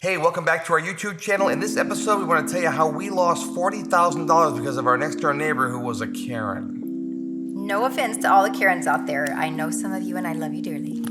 Hey, welcome back to our YouTube channel. In this episode, we want to tell you how we lost $40,000 because of our next door neighbor who was a Karen. No offense to all the Karens out there. I know some of you and I love you dearly.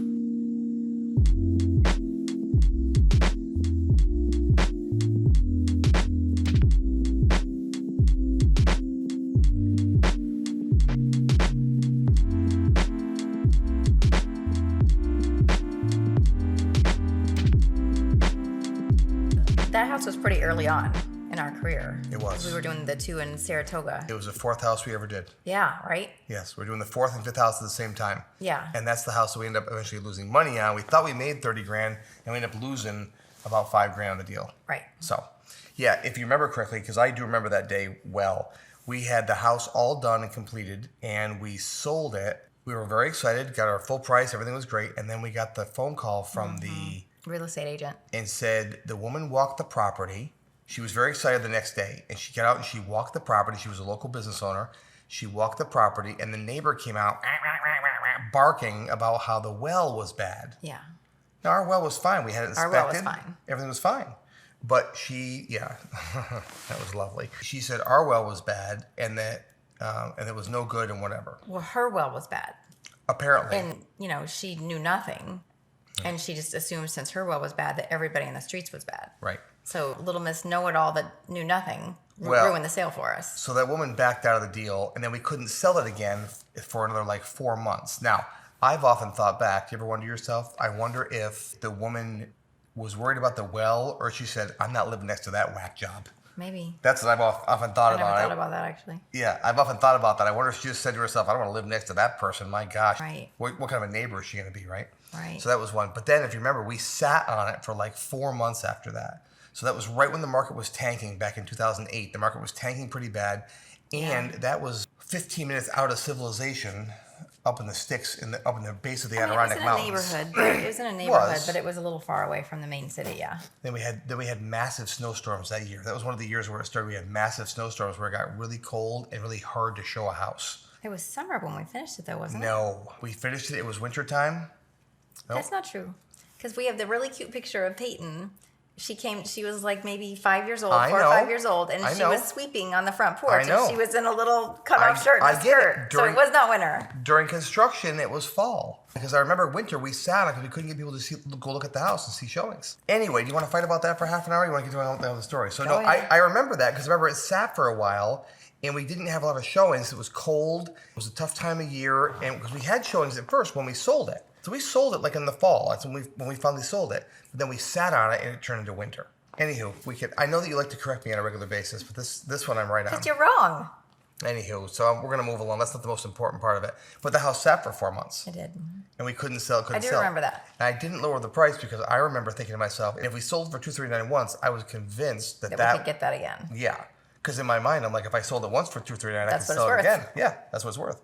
That house was pretty early on in our career. It was. We were doing the two in Saratoga. It was the fourth house we ever did. Yeah, right? Yes, we're doing the fourth and fifth house at the same time. Yeah. And that's the house that we ended up eventually losing money on. We thought we made 30 grand and we ended up losing about 5 grand on the deal. Right. So, yeah, if you remember correctly, because I do remember that day well, we had the house all done and completed and we sold it. We were very excited, got our full price, everything was great. And then we got the phone call from the real estate agent and said the woman walked the property. She was very excited the next day, and she got out and she walked the property. She was a local business owner. She walked the property, and the neighbor came out barking about how the well was bad. Yeah. Now, our well was fine. We had it inspected. Our well was fine. Everything was fine. But that was lovely. She said our well was bad, and that and it was no good and whatever. Well, her well was bad. Apparently. And, she knew nothing. And she just assumed since her well was bad that everybody in the streets was bad. Right. So little Miss Know-It-All that knew nothing ruined the sale for us. So that woman backed out of the deal, and then we couldn't sell it again for another 4 months. Now, I've often thought back, you ever wonder to yourself, I wonder if the woman was worried about the well, or she said, I'm not living next to that whack job. Maybe. That's what I've often thought about. I never thought about that, actually. Yeah, I've often thought about that. I wonder if she just said to herself, I don't want to live next to that person. My gosh. Right. What kind of a neighbor is she going to be, right? Right. So that was one. But then, if you remember, we sat on it for 4 months after that. So that was right when the market was tanking back in 2008. The market was tanking pretty bad. And that was 15 minutes out of civilization up in the sticks, up in the base of the Adirondack Mountains. It was in a neighborhood, but it was a little far away from the main city, yeah. Then we had massive snowstorms that year. That was one of the years where it started. We had massive snowstorms where it got really cold and really hard to show a house. It was summer when we finished it, though, wasn't it? No, we finished it. It was wintertime. Nope. That's not true. Because we have the really cute picture of Peyton. She was maybe 5 years old, 4 or 5 years old, and she was sweeping on the front porch. And she was in a little cut-off shirt and a skirt. So it was not winter. During construction, it was fall. Because I remember winter, we sat on it because we couldn't get people to go look at the house and see showings. Anyway, do you want to fight about that for half an hour? Or you want to get to the story? So I remember that because remember it sat for a while. And we didn't have a lot of showings. It was cold. It was a tough time of year. And because we had showings at first when we sold it. So we sold it in the fall. That's when we finally sold it. But then we sat on it and it turned into winter. Anywho, I know that you like to correct me on a regular basis, but this one I'm right on. Because you're wrong. Anywho, so we're going to move along. That's not the most important part of it. But the house sat for 4 months. It did. And we couldn't sell. I do remember that. And I didn't lower the price because I remember thinking to myself, if we sold for $239 once, I was convinced that we could get that again. Yeah. Because in my mind, I'm like, if I sold it once for $239, I could sell it again. Yeah, that's what it's worth.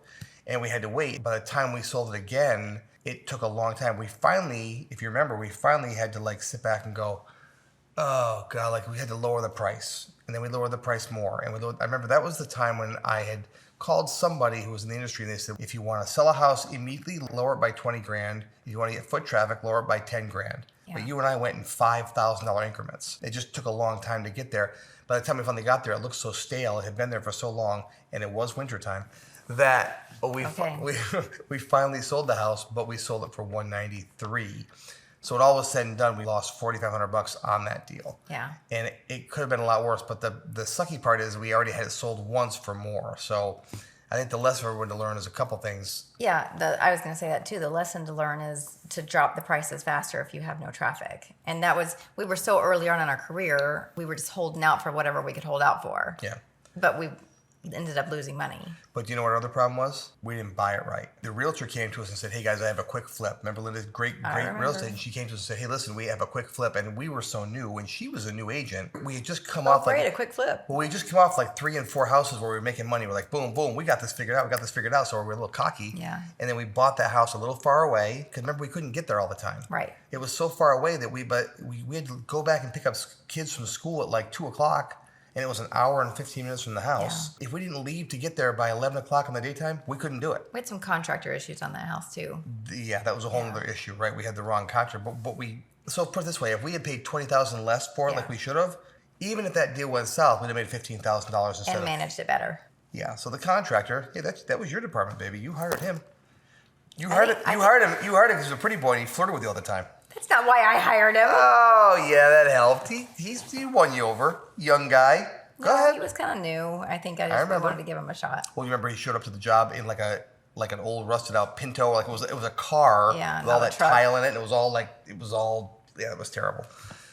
And we had to wait. By the time we sold it again, it took a long time. We finally, if you remember, had to sit back and go, oh God, we had to lower the price. And then we lowered the price more. And I remember that was the time when I had called somebody who was in the industry and they said, if you want to sell a house, immediately lower it by 20 grand. If you want to get foot traffic, lower it by 10 grand. Yeah. But you and I went in $5,000 increments. It just took a long time to get there. By the time we finally got there, it looked so stale. It had been there for so long, and it was wintertime, that we finally sold the house, but we sold it for $193. So when all was said and done, we lost $4,500 on that deal. Yeah. And it could have been a lot worse, but the sucky part is we already had it sold once for more. So I think the lesson we're going to learn is a couple things. Yeah, I was going to say that too. The lesson to learn is to drop the prices faster if you have no traffic. And we were so early on in our career, we were just holding out for whatever we could hold out for. Yeah. But we ended up losing money. But do you know what our other problem was? We didn't buy it right. The realtor came to us and said, hey guys, I have a quick flip. Remember Linda's great real estate? And she came to us and said, hey, listen, we have a quick flip. And we were so new. When she was a new agent, we had just come off a quick flip. Well, we had just come off 3 and 4 houses where we were making money. We're like, boom, boom, we got this figured out. So we were a little cocky. Yeah. And then we bought that house a little far away. Because remember, we couldn't get there all the time. Right. It was so far away that we had to go back and pick up kids from school at 2 o'clock. And it was an hour and 15 minutes from the house. Yeah. If we didn't leave to get there by 11 o'clock in the daytime, we couldn't do it. We had some contractor issues on that house, too. Yeah, that was a whole other issue, right? We had the wrong contractor, but we So put it this way, if we had paid $20,000 less for it like we should have, even if that deal went south, we'd have made $15,000 instead and managed it better. Yeah, so the contractor, hey, that was your department, baby. You hired him. You hired him because he was a pretty boy and he flirted with you all the time. That's not why I hired him. Oh, yeah, that helped. He won you over, young guy. Go ahead. He was kind of new. I think I just wanted to give him a shot. Well, you remember he showed up to the job in like an old rusted out Pinto, like it was a car with all that tile in it, and it was all it was terrible.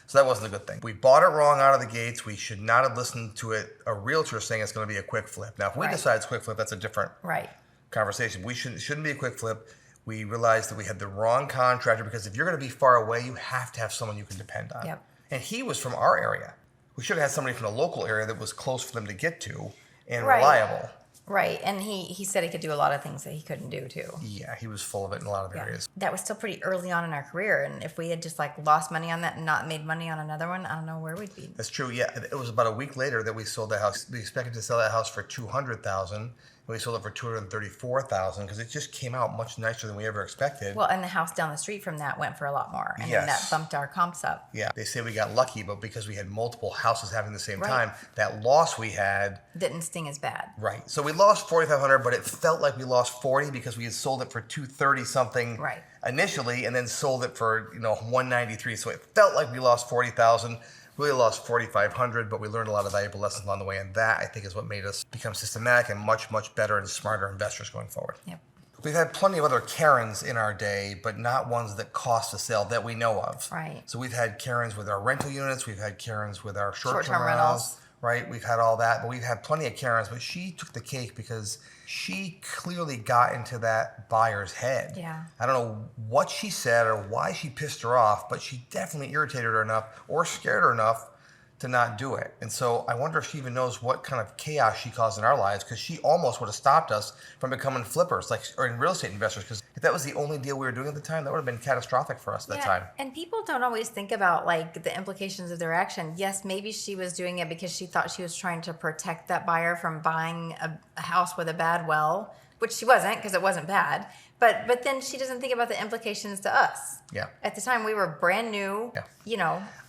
So that wasn't a good thing. We bought it wrong out of the gates. We should not have listened to a realtor saying it's going to be a quick flip. Now, if we decide it's quick flip, that's a different conversation. We shouldn't be a quick flip. We realized that we had the wrong contractor because if you're going to be far away, you have to have someone you can depend on. Yep. And he was from our area. We should have had somebody from the local area that was close for them to get to and reliable. Right, and he said he could do a lot of things that he couldn't do too. Yeah, he was full of it in a lot of areas. That was still pretty early on in our career, and if we had just lost money on that and not made money on another one, I don't know where we'd be. That's true. Yeah, it was about a week later that we sold the house. We expected to sell that house for $200,000. We sold it for $234,000 because it just came out much nicer than we ever expected. Well, and the house down the street from that went for a lot more, and then that bumped our comps up. Yeah, they say we got lucky, but because we had multiple houses having the same time, that loss we had didn't sting as bad. Right. So we lost $4,500, but it felt like we lost $40 because we had sold it for $230 something initially, and then sold it for $193. So it felt like we lost $40,000. Really lost $4,500, but we learned a lot of valuable lessons along the way, and that, I think, is what made us become systematic and much, much better and smarter investors going forward. Yep. We've had plenty of other Karens in our day, but not ones that cost a sale that we know of. Right. So we've had Karens with our rental units. We've had Karens with our short-term rentals. Right. We've had all that, but we've had plenty of Karens, but she took the cake because she clearly got into that buyer's head. Yeah. I don't know what she said or why she pissed her off, but she definitely irritated her enough or scared her enough to not do it. And so I wonder if she even knows what kind of chaos she caused in our lives, because she almost would have stopped us from becoming flippers, or in real estate investors, because if that was the only deal we were doing at the time, that would have been catastrophic for us at that time. And people don't always think about the implications of their action. Yes, maybe she was doing it because she thought she was trying to protect that buyer from buying a house with a bad well, which she wasn't, because it wasn't bad. But then she doesn't think about the implications to us. Yeah. At the time, we were brand new,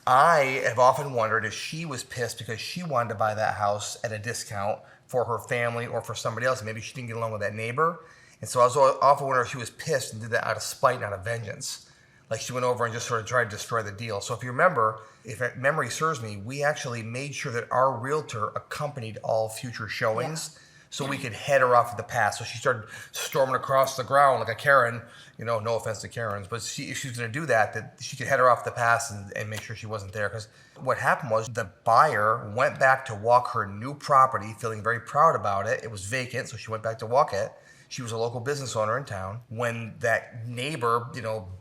I have often wondered if she was pissed because she wanted to buy that house at a discount for her family or for somebody else. Maybe she didn't get along with that neighbor. And so I was often wondering if she was pissed and did that out of spite, not of vengeance. Like she went over and just sort of tried to destroy the deal. So if you remember, if memory serves me, we actually made sure that our realtor accompanied all future showings. So we could head her off at the pass. So she started storming across the ground like a Karen. No offense to Karens, but if she was going to do that she could head her off the pass and make sure she wasn't there. Because what happened was the buyer went back to walk her new property, feeling very proud about it. It was vacant, so she went back to walk it. She was a local business owner in town. When that neighbor,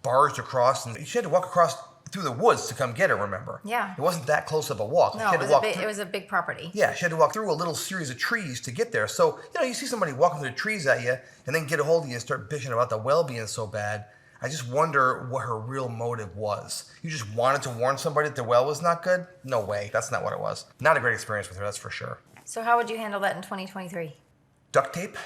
barged across, and she had to walk across through the woods to come get her, remember? Yeah. It wasn't that close of a walk. No, it was a big property. Yeah, she had to walk through a little series of trees to get there. So, you see somebody walking through the trees at you and then get a hold of you and start bitching about the well being so bad. I just wonder what her real motive was. You just wanted to warn somebody that the well was not good? No way. That's not what it was. Not a great experience with her, that's for sure. So how would you handle that in 2023? Duct tape?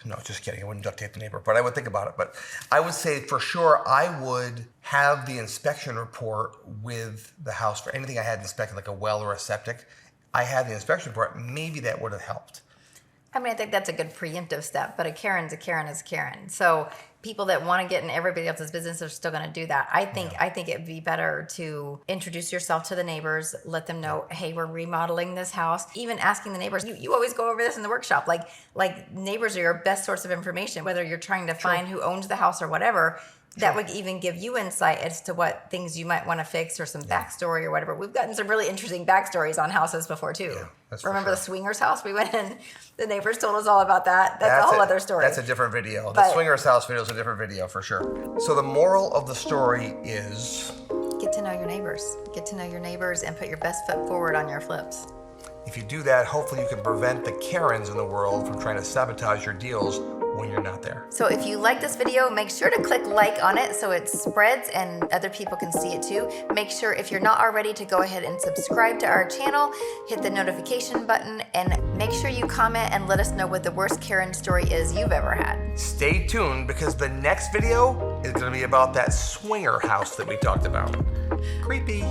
No, just kidding. I wouldn't duct tape the neighbor, but I would think about it. But I would say for sure I would have the inspection report with the house for anything I had inspected, like a well or a septic. I had the inspection report. Maybe that would have helped. I think that's a good preemptive step, but a Karen's a Karen is a Karen. So people that want to get in everybody else's business are still going to do that. I think it'd be better to introduce yourself to the neighbors, let them know, hey, we're remodeling this house. Even asking the neighbors, you always go over this in the workshop. Like neighbors are your best source of information, whether you're trying to find who owns the house or whatever. That would even give you insight as to what things you might want to fix or some backstory or whatever. We've gotten some really interesting backstories on houses before, too. Yeah, remember the swingers house? We went in, the neighbors told us all about that. That's a whole other story. That's a different video. The swingers house video is a different video for sure. So the moral of the story is... get to know your neighbors. Get to know your neighbors and put your best foot forward on your flips. If you do that, hopefully you can prevent the Karens in the world from trying to sabotage your deals when you're not there. So if you like this video, make sure to click like on it so it spreads and other people can see it too. Make sure if you're not already to go ahead and subscribe to our channel, hit the notification button, and make sure you comment and let us know what the worst Karen story is you've ever had. Stay tuned because the next video is going to be about that swinger house that we talked about. Creepy.